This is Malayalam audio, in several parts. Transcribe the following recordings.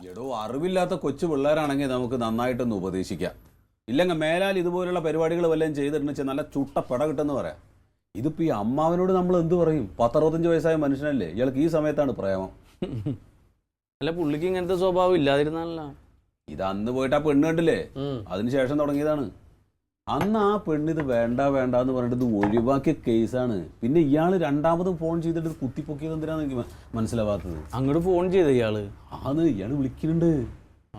എടോ അറിവില്ലാത്ത കൊച്ചു പിള്ളേരാണെങ്കിൽ നമുക്ക് നന്നായിട്ടൊന്ന് ഉപദേശിക്കാം. ഇല്ലെങ്കിൽ മേലാൽ ഇതുപോലുള്ള പരിപാടികൾ വല്ലതും ചെയ്തിട്ടുണ്ടെന്ന് വെച്ചാൽ നല്ല ചുട്ട പെട കിട്ടുമെന്ന് പറയാം. ഇതിപ്പോൾ ഈ അമ്മാവനോട് നമ്മൾ എന്ത് പറയും? 10-65 വയസ്സായ മനുഷ്യനല്ലേ, ഇയാൾക്ക് ഈ സമയത്താണ് പ്രേമം. അല്ല പുള്ളിക്ക് ഇങ്ങനത്തെ സ്വഭാവം ഇല്ലാതിരുന്നല്ല. ഇത് അന്ന് പോയിട്ട് ആ പെണ്ണ് കണ്ടില്ലേ, അതിനുശേഷം തുടങ്ങിയതാണ്. അന്ന് ആ പെണ്ണിത് വേണ്ട വേണ്ട എന്ന് പറഞ്ഞിട്ട് ഇത് ഒഴിവാക്കിയ കേസാണ്. പിന്നെ ഇയാൾ രണ്ടാമതും ഫോൺ ചെയ്തിട്ട് ഇത് കുത്തിപ്പൊക്കിയത് എന്തിനാന്ന് എനിക്ക് മനസ്സിലാവാത്തത്. അങ്ങോട്ട് ഫോൺ ചെയ്ത ഇയാള് ഇയാൾ വിളിക്കുന്നുണ്ട്.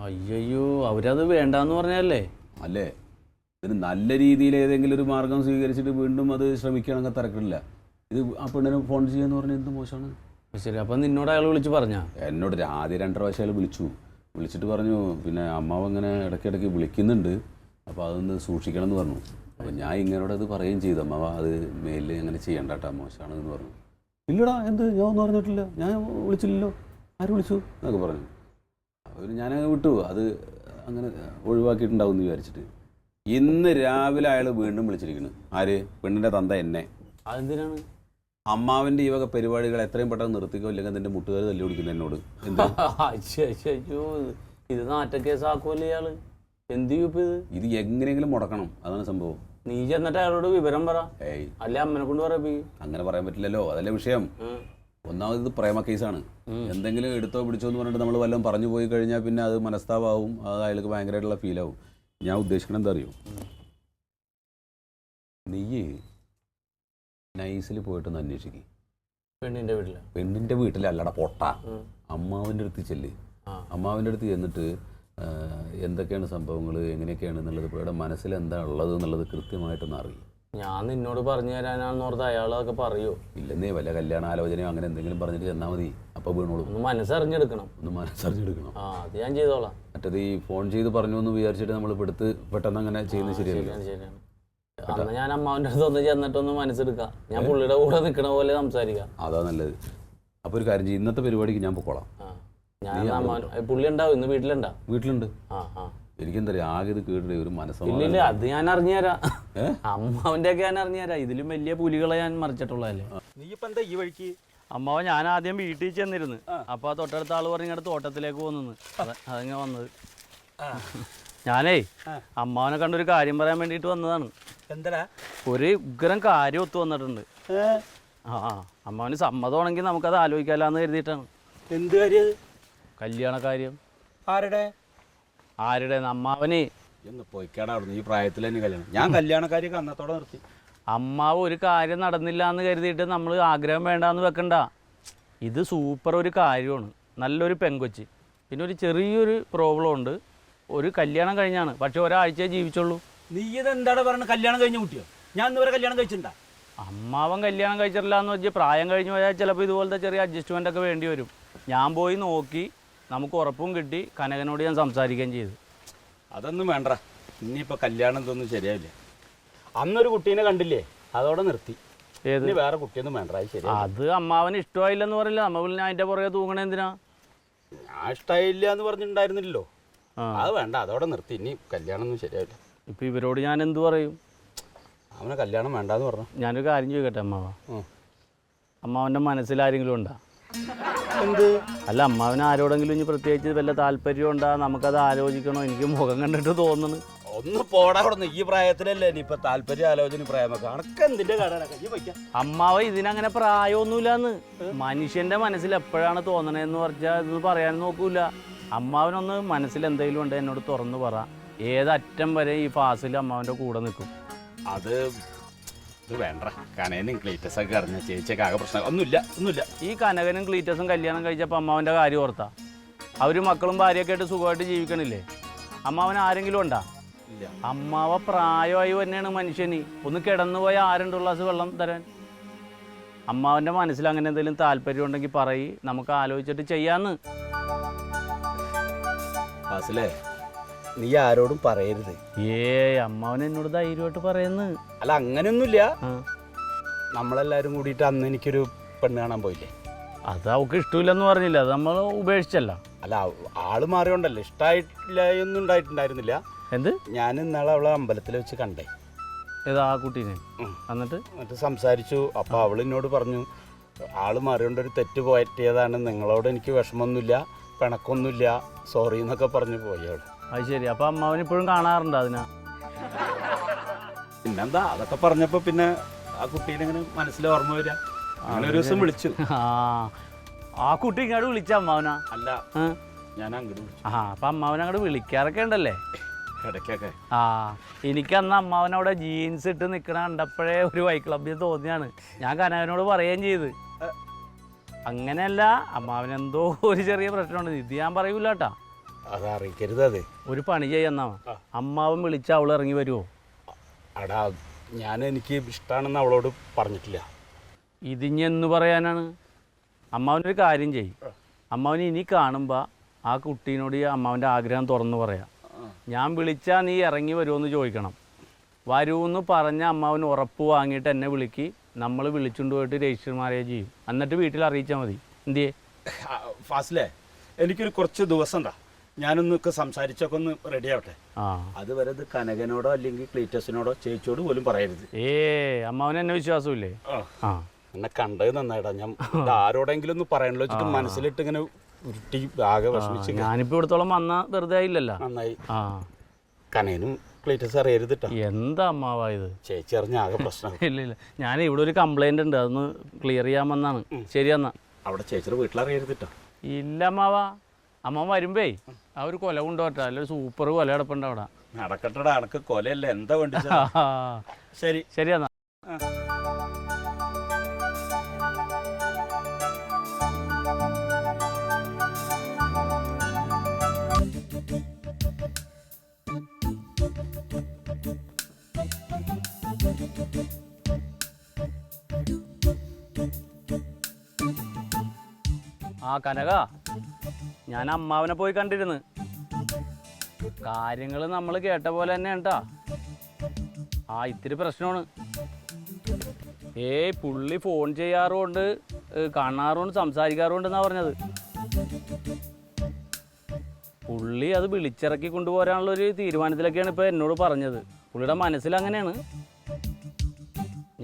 അയ്യോ അവരത് വേണ്ടാന്ന് പറഞ്ഞല്ലേ? അല്ലേ, ഇതിന് നല്ല രീതിയിൽ ഏതെങ്കിലും ഒരു മാർഗം സ്വീകരിച്ചിട്ട് വീണ്ടും അത് ശ്രമിക്കുകയാണെങ്കിൽ തിരക്കില്ല. ഇത് ആ പെണ്ണിനെ ഫോൺ ചെയ്യാന്ന് പറഞ്ഞാൽ എന്ത് മോശമാണ്. ശരി, അപ്പം നിന്നോട് അയാൾ വിളിച്ച് പറഞ്ഞാ? എന്നോട് ആദ്യം 2 പ്രാവശ്യം അയാൾ വിളിച്ചിട്ട് പറഞ്ഞു പിന്നെ അമ്മാവ് ഇങ്ങനെ ഇടയ്ക്കിടയ്ക്ക് വിളിക്കുന്നുണ്ട്, അപ്പോൾ അതൊന്ന് സൂക്ഷിക്കണം എന്ന് പറഞ്ഞു. അപ്പോൾ ഞാൻ ഇങ്ങനോട് അത് പറയുകയും ചെയ്തു, അമ്മാവ അത് മേലിൽ അങ്ങനെ ചെയ്യണ്ട കേട്ടോ, മോശമാണെന്ന് പറഞ്ഞു. ഇല്ലടാ എന്ത്, ഞാൻ ഒന്നും പറഞ്ഞിട്ടില്ല, ഞാൻ വിളിച്ചില്ലല്ലോ, ആര് വിളിച്ചു എന്നൊക്കെ പറഞ്ഞു. അവർ ഞാനങ്ങ് വിട്ടു, അത് അങ്ങനെ ഒഴിവാക്കിയിട്ടുണ്ടാവും എന്ന് വിചാരിച്ചിട്ട്. ഇന്ന് രാവിലെ അയാൾ വീണ്ടും വിളിച്ചിരിക്കുന്നു. ആര്? പെണ്ണിൻ്റെ തന്ത എന്നെ. അതെന്തിനാണ്? അമ്മാവിൻ്റെ ഈ വക പരിപാടികൾ എത്രയും പെട്ടെന്ന് നിർത്തിക്കോ, ഇല്ലെങ്കിൽ നിന്റെ മുട്ടുകാർ തല്ലി പിടിക്കുന്നു എന്നോട്. എന്താ അയ്യോ, ഇത് നാറ്റക്കേസാക്കുമല്ലേ ഇയാള്? എന്ത് ചെയ്യും ഇത്? ഇത് എങ്ങനെയെങ്കിലും മുടക്കണം, അതാണ് സംഭവം. നീ ചെന്നിട്ട് അയാളോട് വിവരം പറ. അല്ലെ അമ്മനെ കൊണ്ട് പറയപ്പി. അങ്ങനെ പറയാൻ പറ്റില്ലല്ലോ, അതല്ലേ വിഷയം. ഒന്നാമത് ഇത് പ്രേമ കേസാണ്. എന്തെങ്കിലും എടുത്തോ പിടിച്ചോ എന്ന് പറഞ്ഞിട്ട് നമ്മൾ വല്ലതും പറഞ്ഞു പോയി കഴിഞ്ഞാൽ പിന്നെ അത് മനസ്താവാവും, അത് അയാൾക്ക് ഭയങ്കരമായിട്ടുള്ള ഫീലാവും. ഞാൻ ഉദ്ദേശിക്കണം എന്താ അറിയോ, നീ നൈസിൽ പോയിട്ടൊന്ന് അന്വേഷിക്കും. പെണ്ണിന്റെ വീട്ടിലല്ലടാ പൊട്ട, അമ്മാവിൻ്റെ അടുത്ത് ചെല്ല്. അമ്മാവിൻ്റെ അടുത്ത് ചെന്നിട്ട് എന്തൊക്കെയാണ് സംഭവങ്ങൾ, എങ്ങനെയൊക്കെയാണ് എന്നുള്ളത്, ഇവിടെ മനസ്സിൽ എന്താ ഉള്ളത് എന്നുള്ളത് കൃത്യമായിട്ടൊന്ന് അറിയും. ഞാൻ നിന്നോട് പറഞ്ഞു തരാനാണെന്ന് ഓർത്ത് അയാളൊക്കെ പറയൂ. ഇല്ലെന്നേ, വല്ല കല്യാണ ആലോചനയോ അങ്ങനെ എന്തെങ്കിലും പറഞ്ഞിട്ട് ചെന്നാൽ മതി, അപ്പോൾ വീണോളൂ. ഒന്ന് മനസ്സറിഞ്ഞെടുക്കണം. അത് ഞാൻ ചെയ്തോളാം. മറ്റേത് ഈ ഫോൺ ചെയ്ത് പറഞ്ഞു എന്ന് വിചാരിച്ചിട്ട് നമ്മൾ പെട്ടെന്ന് അങ്ങനെ ചെയ്യുന്നത് ശരിയല്ല. അന്ന് ഞാൻ അമ്മാവിൻ്റെ അടുത്ത് ഒന്ന് ചെന്നിട്ടൊന്ന് മനസ്സെടുക്കാം. ഞാൻ പുള്ളിയുടെ കൂടെ നിൽക്കണ പോലെ സംസാരിക്കാം. അതാ നല്ലത്. അപ്പോൾ ഒരു കാര്യം ചെയ്യും, ഇന്നത്തെ പരിപാടിക്ക് ഞാൻ പൊക്കോളാം. പുള്ളി ഉണ്ടാവും, ഇന്ന് വീട്ടിലുണ്ട്. എനിക്കെന്താ ആകെ ഇത് കേട്ടിട്ട് ഒരു മനസ്സമാധാനം. ഇല്ല, അത് ഞാൻ അറിഞ്ഞുതരാം. അമ്മാവന്റെ ഒക്കെ ഞാൻ അറിഞ്ഞുതരാം. ഇതിലും വലിയ പുലികളെ ഞാൻ മറിച്ചിട്ടുള്ളതല്ലേ. നീ ഇപ്പൊ എന്താ ഈ വഴിക്ക്? അമ്മാവ ഞാൻ ആദ്യം വീട്ടിൽ ചെന്നിരുന്നു. അപ്പൊ ആ തൊട്ടടുത്ത ആള് പറഞ്ഞ തോട്ടത്തിലേക്ക് പോകുന്നു. അതങ്ങനെ വന്നത്. ഞാനേ അമ്മാവനെ കണ്ടൊരു കാര്യം പറയാൻ വേണ്ടിട്ട് വന്നതാണ്. എന്താ? ഒരു ഉഗ്രം കാര്യം ഒത്തു വന്നിട്ടുണ്ട്. അമ്മാവന് സമ്മതമാണെങ്കിൽ നമുക്കത് ആലോചിക്കാലാന്ന് കരുതിയിട്ടാണ്. എന്ത് കാര്യം? കല്യാണ കാര്യം. ആരുടെ? അമ്മാവനെ. ഈ പ്രായത്തിൽ തന്നെ കല്യാണം? ഞാൻ കല്യാണക്കാരിയൊക്കെ അന്നത്തോടെ നിർത്തി. അമ്മാവ് ഒരു കാര്യം നടന്നില്ല എന്ന് കരുതിയിട്ട് നമ്മൾ ആഗ്രഹം വേണ്ടാന്ന് വെക്കണ്ട. ഇത് സൂപ്പർ ഒരു കാര്യമാണ്. നല്ലൊരു പെങ്കൊച്ച്. പിന്നെ ഒരു ചെറിയൊരു പ്രോബ്ലം ഉണ്ട്. ഒരു കല്യാണം കഴിഞ്ഞാണ്, പക്ഷെ ഒരാഴ്ചയെ ജീവിച്ചുള്ളൂ. നീ ഇതെന്താണ് പറഞ്ഞ? കല്യാണം കഴിഞ്ഞ കുട്ടിയോ? ഞാൻ ഇന്നുവരെ കല്യാണം കഴിച്ചിട്ടുണ്ടാ? അമ്മാവൻ കല്യാണം കഴിച്ചിട്ടില്ല എന്ന് വെച്ചാൽ പ്രായം കഴിഞ്ഞു പോയാൽ ചിലപ്പോൾ ഇതുപോലത്തെ ചെറിയ അഡ്ജസ്റ്റ്മെൻ്റ് ഒക്കെ വേണ്ടി വരും. ഞാൻ പോയി നോക്കി, നമുക്ക് ഉറപ്പും കിട്ടി. കനകനോട് ഞാൻ സംസാരിക്കുകയും ചെയ്തു. അതൊന്നും വേണ്ട, ഇനിയിപ്പോൾ കല്യാണം ഇതൊന്നും ശരിയാവില്ല. അന്നൊരു കുട്ടീനെ കണ്ടില്ലേ, അതോടെ നിർത്തി. ഏത്? വേറെ കുട്ടിയൊന്നും വേണ്ട. ശരി, അത് അമ്മാവന് ഇഷ്ടമായില്ലെന്ന് പറയില്ല. അമ്മ പിന്നെ അതിൻ്റെ പുറകെ തൂങ്ങണേ എന്തിനാ? ഞാൻ ഇഷ്ടമായില്ല എന്ന് പറഞ്ഞിട്ടുണ്ടായിരുന്നില്ലല്ലോ. അത് വേണ്ട, അതോടെ നിർത്തി. ഇനി കല്യാണം ഒന്നും ശരിയാവില്ല. ഇപ്പം ഇവരോട് ഞാൻ എന്ത് പറയും? അവനെ കല്യാണം വേണ്ടാന്ന് പറഞ്ഞു. ഞാനൊരു കാര്യം ചോദിക്കട്ടെ അമ്മാവ, അമ്മാവൻ്റെ മനസ്സിൽ ആരെങ്കിലും ഉണ്ടാ? എന്ത്? അല്ല, അമ്മാവന് ആരോടെങ്കിലും ഇനി പ്രത്യേകിച്ച് വല്ല താല്പര്യം ഉണ്ടാ? നമുക്കത് ആലോചിക്കണോ? എനിക്ക് മുഖം കണ്ടിട്ട് തോന്നുന്നു. ഒന്ന് പോടാ അവിടെ. ഈ പ്രായത്തിലല്ലേ ഇനിയിപ്പോൾ താല്പര്യം ആലോചന പ്രായമൊക്കെ കണക്കെന്തിൻ്റെ കട? അമ്മാവ ഇതിനങ്ങനെ പ്രായമൊന്നുമില്ലാന്ന്. മനുഷ്യന്റെ മനസ്സിൽ എപ്പോഴാണ് തോന്നണേന്ന് പറഞ്ഞാൽ ഇത് പറയാൻ നോക്കൂല. അമ്മാവനൊന്ന് മനസ്സിൽ എന്തെങ്കിലും ഉണ്ട് എന്നോട് തുറന്നു പറ. ഏതറ്റം വരെ ഈ ഫാസിൽ അമ്മാവൻ്റെ കൂടെ നിൽക്കും. അത് വേണ്ട. കനകനും ക്ലീറ്റസൊക്കെ അറിഞ്ഞ ചേച്ചിയൊക്കെ ആകെ പ്രശ്നം. ഒന്നുമില്ല. ഈ കനകനും ക്ലീറ്റസും കല്യാണം കഴിച്ചപ്പോൾ അമ്മാവൻ്റെ കാര്യം ഓർത്താ? അവർ മക്കളും ഭാര്യയൊക്കെ ആയിട്ട് സുഖമായിട്ട് ജീവിക്കണില്ലേ? അമ്മാവൻ ആരെങ്കിലും ഉണ്ടാ? അമ്മാവ പ്രായമായി തന്നെയാണ് മനുഷ്യന്. ഒന്ന് കിടന്നുപോയ ആരുണ്ട് ഗ്ലാസ് വെള്ളം തരാൻ? അമ്മാവൻ്റെ മനസ്സിൽ അങ്ങനെ എന്തെങ്കിലും താല്പര്യം ഉണ്ടെങ്കിൽ പറയ്, നമുക്ക് ആലോചിച്ചിട്ട് ചെയ്യാന്ന്. നീ ആരോടും പറയരുത്. അമ്മാവൻ എന്നോട് ധൈര്യമായിട്ട് പറയുന്നു. അല്ല, അങ്ങനെയൊന്നുമില്ല. നമ്മളെല്ലാവരും കൂടിയിട്ട് അന്ന് എനിക്കൊരു പെണ്ണ് കാണാൻ പോയില്ലേ? അത് അവൾക്ക് ഇഷ്ടമില്ലെന്ന് പറഞ്ഞില്ല, അത് നമ്മൾ ഉപേക്ഷിച്ചല്ല. അല്ല, ആള് മാറിയോണ്ടല്ലേ. ഇഷ്ടമായിട്ടില്ല ഒന്നും ഉണ്ടായിട്ടുണ്ടായിരുന്നില്ല. എന്ത്? ഞാൻ ഇന്നാളെ അവളെ അമ്പലത്തിൽ വെച്ച് കണ്ടേ. ഏതാ ആ കുട്ടീനെ? എന്നിട്ട് സംസാരിച്ചു. അപ്പോൾ അവൾ എന്നോട് പറഞ്ഞു, ആള് മാറിയോണ്ടൊരു തെറ്റ് പറ്റിയതാണ്, നിങ്ങളോട് എനിക്ക് വിഷമമൊന്നുമില്ല, പിണക്കൊന്നുമില്ല, സോറി എന്നൊക്കെ പറഞ്ഞു പോയി അവിടെ. അത് ശരി. അപ്പം അമ്മാവൻ ഇപ്പോഴും കാണാറുണ്ട് അതിനാ? പിന്നെന്താ, അതൊക്കെ പറഞ്ഞപ്പോൾ പിന്നെ ആ കുട്ടീനെ ഇങ്ങനെ മനസ്സിൽ ഓർമ്മ വരിക. അങ്ങനെ ഒരു ദിവസം വിളിച്ചു. ആ കുട്ടി ഇങ്ങോട്ട് വിളിച്ച അമ്മാവനാ? അല്ല, ഞാൻ അങ്ങോട്ട് വിളിച്ചു. അപ്പം അമ്മാവൻ അങ്ങോട്ട് വിളിക്കാറൊക്കെ ഉണ്ടല്ലേ ഇടയ്ക്കൊക്കെ? എനിക്ക് അന്ന് അമ്മാവൻ അവിടെ ജീൻസ് ഇട്ട് നിൽക്കണ കണ്ടപ്പോഴേ ഒരു വൈ ക്ലബ്ബിൽ തോന്നിയാണ്. ഞാൻ കനകനോട് പറയുകയും ചെയ്ത്. അങ്ങനെയല്ല, അമ്മാവനെന്തോ ഒരു ചെറിയ പ്രശ്നമുണ്ട്. ഇത് ഞാൻ പറയൂല കേട്ടാ. അത് അറിയിക്കരുത്. അതെ, ഒരു പണി ചെയ്യുന്ന അമ്മാവൻ വിളിച്ച അവൾ ഇറങ്ങി വരുമോ? അടാ, എനിക്ക് ഇഷ്ടമാണെന്ന് അവളോട് പറഞ്ഞിട്ടില്ല. ഇതിഞ്ഞ് എന്ന് പറയാനാണ്? അമ്മാവനൊരു കാര്യം ചെയ്യും. അമ്മാവൻ ഇനി കാണുമ്പോൾ ആ കുട്ടീനോട് ഈ അമ്മാവൻ്റെ ആഗ്രഹം തുറന്നു പറയാം. ഞാൻ വിളിച്ചാൽ നീ ഇറങ്ങി വരുമോയെന്ന് ചോദിക്കണം. വരുമെന്ന് പറഞ്ഞ അമ്മാവൻ ഉറപ്പ് വാങ്ങിയിട്ട് എന്നെ വിളിക്ക്. നമ്മൾ വിളിച്ചുകൊണ്ട് പോയിട്ട് രജിസ്റ്റർ മാരേജ് ചെയ്യും. എന്നിട്ട് വീട്ടിൽ അറിയിച്ചാൽ മതി. എന്തിയേ ഫാസിലേ, എനിക്കൊരു കുറച്ച് ദിവസം ഉണ്ടാ, ഞാനൊന്നൊക്കെ സംസാരിച്ചൊക്കെ ഒന്ന് റെഡി ആവട്ടെ. അതുവരെ ഇത് കനകനോടോ അല്ലെങ്കിൽ ക്ലീറ്റസിനോടോ ചേച്ചിയോട് പോലും പറയരുത്. അമ്മാവന് എന്നെ വിശ്വാസമില്ലേ? എന്നെ കണ്ടത് നന്നായിട്ടാ. ഞാൻ ആരോടെങ്കിലും ഒന്ന് പറയണല്ലോ വെച്ചിട്ട് മനസ്സിലിട്ട് ഇങ്ങനെ ഉരുട്ടി ആകെ വിഷമിച്ചു. ഞാനിപ്പോ ഇവിടത്തോളം വന്നാ വെറുതെ ആയില്ലല്ലോ. നന്നായി. കനകനും ക്ലീറ്റസ് അറിയരുതിട്ടാ. എന്താ അമ്മാവാ ഇത്? ചേച്ചി അറിഞ്ഞ ആകെ പ്രശ്നം. ഇല്ല ഇല്ല, ഞാൻ ഇവിടെ ഒരു കംപ്ലൈന്റ് ഉണ്ട്, അതൊന്ന് ക്ലിയർ ചെയ്യാമെന്നാണ്. ശരിയെന്നാ. അവിടെ ചേച്ചിയുടെ വീട്ടിലറിയരുതിട്ടാ. ഇല്ല അമ്മാവാ, അമ്മ വരുമ്പേ ആ ഒരു കൊല കൊണ്ടുപോട്ടെ. അല്ല, സൂപ്പർ കൊല കിടപ്പുണ്ട് അവിടെ. നടക്കട്ടടാ, അനക്ക് കൊലയല്ല എന്താ വേണ്ടി. ശരി ശരിയെന്നാ. കനക, ഞാൻ അമ്മാവനെ പോയി കണ്ടിരുന്നു. കാര്യങ്ങൾ നമ്മൾ കേട്ട പോലെ തന്നെ കേട്ടാ. ഇത്തിരി പ്രശ്നമാണ്. പുള്ളി ഫോൺ ചെയ്യാറുമുണ്ട്, കാണാറുമുണ്ട്, സംസാരിക്കാറുമുണ്ടെന്നാണ് പറഞ്ഞത്. പുള്ളി അത് വിളിച്ചിറക്കി കൊണ്ടുപോരാനുള്ളൊരു തീരുമാനത്തിലൊക്കെയാണ് ഇപ്പോൾ എന്നോട് പറഞ്ഞത്. പുള്ളിയുടെ മനസ്സിൽ അങ്ങനെയാണ്.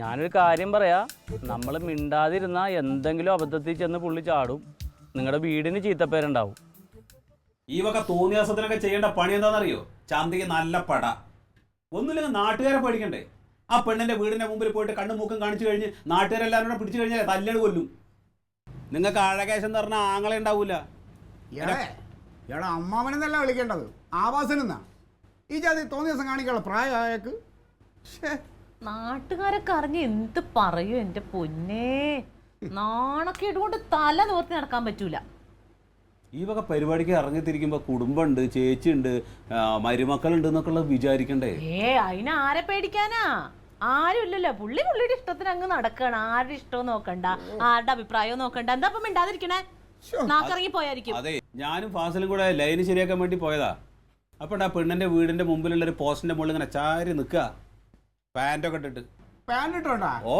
ഞാനൊരു കാര്യം പറയാം, നമ്മൾ മിണ്ടാതിരുന്നാൽ എന്തെങ്കിലും അബദ്ധത്തിൽ ചെന്ന് പുള്ളി ചാടും. നിങ്ങളുടെ വീടിന് ചീത്തപ്പേരുണ്ടാവും. ഈ വക തോന്നിയാസത്തിനൊക്കെ ചെയ്യേണ്ട പണി എന്താണെന്നറിയോ? ചാന്തിക്ക് നല്ല പട. ഒന്നുമില്ലെങ്കിൽ നാട്ടുകാരെ പേടിക്കണ്ടേ? ആ പെണ്ണിന്റെ വീടിന്റെ മുമ്പിൽ പോയിട്ട് കണ്ണും മൂക്കും കാണിച്ചു കഴിഞ്ഞ് നാട്ടുകാരെല്ലാവരും കൂടെ പിടിച്ചു കഴിഞ്ഞാൽ തല്ലേട് കൊല്ലും. നിങ്ങൾക്ക് ആഴകേശം എന്ന് പറഞ്ഞാൽ ആങ്ങളെ ഉണ്ടാവൂല. എടാ, അമ്മാവനെന്നല്ല വിളിക്കേണ്ടത്, ആവാസനെന്നാ. ഈ ജാതി തോന്നിയ ദിവസം കാണിക്കാനുള്ള പ്രായമായേക്ക്. നാട്ടുകാരൊക്കെ അറിഞ്ഞ് എന്ത് പറയൂ എന്റെ പൊന്നേ. നാണക്കേട് കൊണ്ട് തല നിവർത്തി നടക്കാൻ പറ്റൂല. ഈ വക പരിപാടിക്ക് ഇറങ്ങിത്തിരിക്കുമ്പോ കുടുംബമുണ്ട്, ചേച്ചിയുണ്ട്, മരുമക്കളുണ്ട് എന്നൊക്കെ വിചാരിക്കണ്ടേ? അതിന് ആരെ പേടിക്കാനാ? ആരും ഇല്ലല്ലോ. പുള്ളിയുടെ ഇഷ്ടത്തിന് അങ്ങ് നടക്കണം. ആരുടെ ഇഷ്ടവും നോക്കണ്ട, ആരുടെ അഭിപ്രായവും നോക്കണ്ട. എന്താ ഇപ്പം മിണ്ടാതിരിക്കണേ? നാക്കിറങ്ങി പോയായിരിക്കും. അതെ, ഞാനും ഫാസിലും കൂടെ ലൈന് ശരിയാക്കാൻ വേണ്ടി പോയതാ. അപ്പോൾ ആ പെണ്ണിന്റെ വീടിന്റെ മുമ്പിലുള്ള ഒരു പോസ്റ്റിന്റെ മുകളിൽ ഇങ്ങനെ ചാരി നിൽക്കുക, പാൻറ്റൊക്കെ ഇട്ടിട്ട്. പാൻറ് ഇട്ടോണ്ടാ? ഓ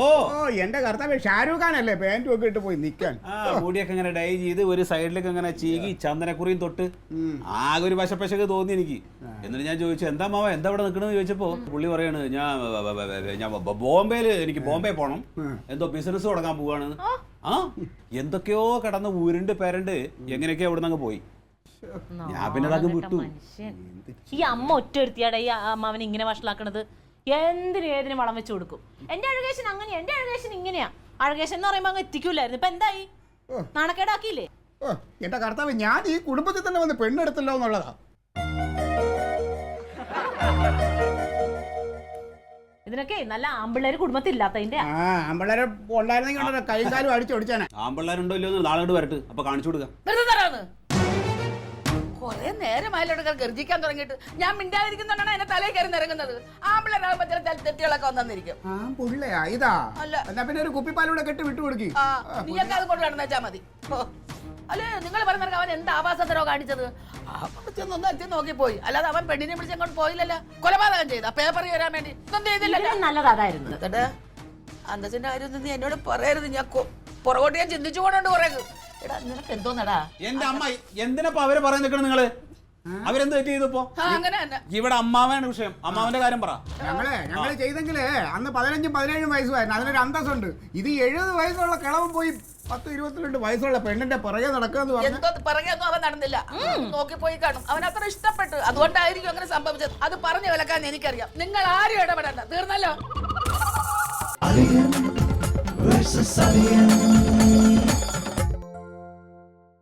എന്റെ കർത്താവ്, ഷാരൂഖ് ഖാനല്ലേ പാൻറ്റും ഒക്കെ ഇട്ട് പോയി നിൽക്കാൻ. മുടിയൊക്കെ ഇങ്ങനെ ഡൈ ചെയ്ത് ഒരു സൈഡിലേക്ക് ഇങ്ങനെ ചീകി ചന്ദനക്കുറിയും തൊട്ട് ആകെ ഒരു വശപ്പശക്ക് തോന്നി എനിക്ക്. എന്നിട്ട് ഞാൻ ചോദിച്ചു, എന്താ മാവ എന്താ ഇവിടെ നിൽക്കണമെന്ന് ചോദിച്ചപ്പോ പുള്ളി പറയാണ്, ഞാൻ ബോംബെയില്, എനിക്ക് ബോംബെ പോകണം, എന്തോ ബിസിനസ് തുടങ്ങാൻ പോവാണ്. എന്തൊക്കെയോ കിടന്ന് ഉരുണ്ട് പേരണ്ട് എങ്ങനെയൊക്കെയോ അവിടെ നിന്ന് പോയി. ഞാൻ പിന്നെ അതങ്ങ് വിട്ടു. ഈ അമ്മ ഒറ്റ എടുത്തിയാടെ ഈ അമ്മാവൻ ഇങ്ങനെ വഷളാക്കണത്. എന്തിനും ഏതിനും വളം വെച്ച് കൊടുക്കും. എന്റെ അഴകേശൻ അങ്ങനെയാ, എന്റെ അഴകേശൻ ഇങ്ങനെയാ. അഴകേശൻ എന്ന് പറയുമ്പോ അങ്ങ് എത്തിക്കൂലായിരുന്നു. ഇപ്പൊ എന്തായി? നാണക്കേടാക്കിയില്ലേ? എന്റെ കർത്താവ്, ഞാൻ ഈ കുടുംബത്തിൽ തന്നെ വന്ന് പെണ്ണെടുത്തല്ലോ എന്നുള്ളതാ. ഇതിനൊക്കെ നല്ല ആമ്പിള്ളേര് കുടുംബത്തിൽ ഇല്ലാത്തതിന്റെ. ആമ്പിള്ളേരെ ഉണ്ടായിരുന്നെങ്കിൽ കൈയും കാലും അടിച്ചോടിച്ചാനെ. ആമ്പിള്ളേരുണ്ടോ ഇല്ലയോ നാളെ വരട്ട്, അപ്പൊ കാണിച്ചു കൊടുക്കാം. കൊറേ നേരമായാലും ഗർജിക്കാൻ തുടങ്ങിയിട്ട് ഞാൻ മിണ്ടാതിരിക്കുന്നുണ്ടാണ് എന്നെ തലയിൽ കയറി നിറങ്ങുന്നത്. ആമ്പിള്ളേരാകുമ്പോ ചില തെറ്റുകളൊക്കെ വന്നിരിക്കും. പുള്ളിയാ ഇതാ? എന്നാ പിന്നെ ഒരു കുപ്പിപ്പാലൂടെ കെട്ടി വിട്ടു കൊടുക്കി. നീയൊക്കെ അത് കൊണ്ട് നടന്നേച്ചാ മതി. അല്ലേ, നിങ്ങൾ പറഞ്ഞ അവൻ എന്ത് ആവാസത്തരോ കാണിച്ചത്? ചെന്നൊന്ന് അച്ഛൻ നോക്കിപ്പോയി. അല്ലാതെ അവൻ പെണ്ണിനെ വിളിച്ച് അങ്ങോട്ട് പോയില്ലല്ലോ. കൊലപാതകം ചെയ്ത പേപ്പറിൽ വരാൻ വേണ്ടി ഒന്നും ചെയ്തില്ലല്ലോ. നല്ലതായിരുന്നു. അന്തസ്സിന്റെ കാര്യം നീ എന്നോട് പറയരുത്. ഞാൻ പുറകോട്ട് ഞാൻ ചിന്തിച്ചു കൊണ്ടുണ്ട് കുറെ. എടാ, നിനക്ക് എന്തോന്നടാ? എന്റെ അമ്മ എന്തിനപ്പ അവരെ പറയാൻ നിൽക്കണം നിങ്ങള്? അവരെന്ത് തെറ്റ് ചെയ്തപ്പോ? അങ്ങനെ തന്നെ. ഇവിടെ അമ്മാവനാണ് വിഷയം. അമ്മാവന്റെ കാര്യം പറ. ഞങ്ങള് ചെയ്തെങ്കിലേ അന്ന് 15-17 വയസ്സുമായിരുന്നു, അതിനൊരു അന്തസ്സുണ്ട്. ഇത് 70 വയസ്സുള്ള കിളവൻ പോയി 10-22 വയസ്സുള്ള പെണ്ണിന്റെ പുറകെ നടക്കാന്ന് പറഞ്ഞു. എന്തോ പിറകെയൊന്നും അവൻ നടന്നില്ല, നോക്കിപ്പോയി കാണും. അവൻ അത്ര ഇഷ്ടപ്പെട്ടു, അതുകൊണ്ടായിരിക്കും അങ്ങനെ സംഭവിച്ചത്. അത് പറഞ്ഞു വിലക്കാൻ എനിക്കറിയാം. നിങ്ങൾ ആരും ഇടപെടണ്ട, തീർന്നല്ലോ.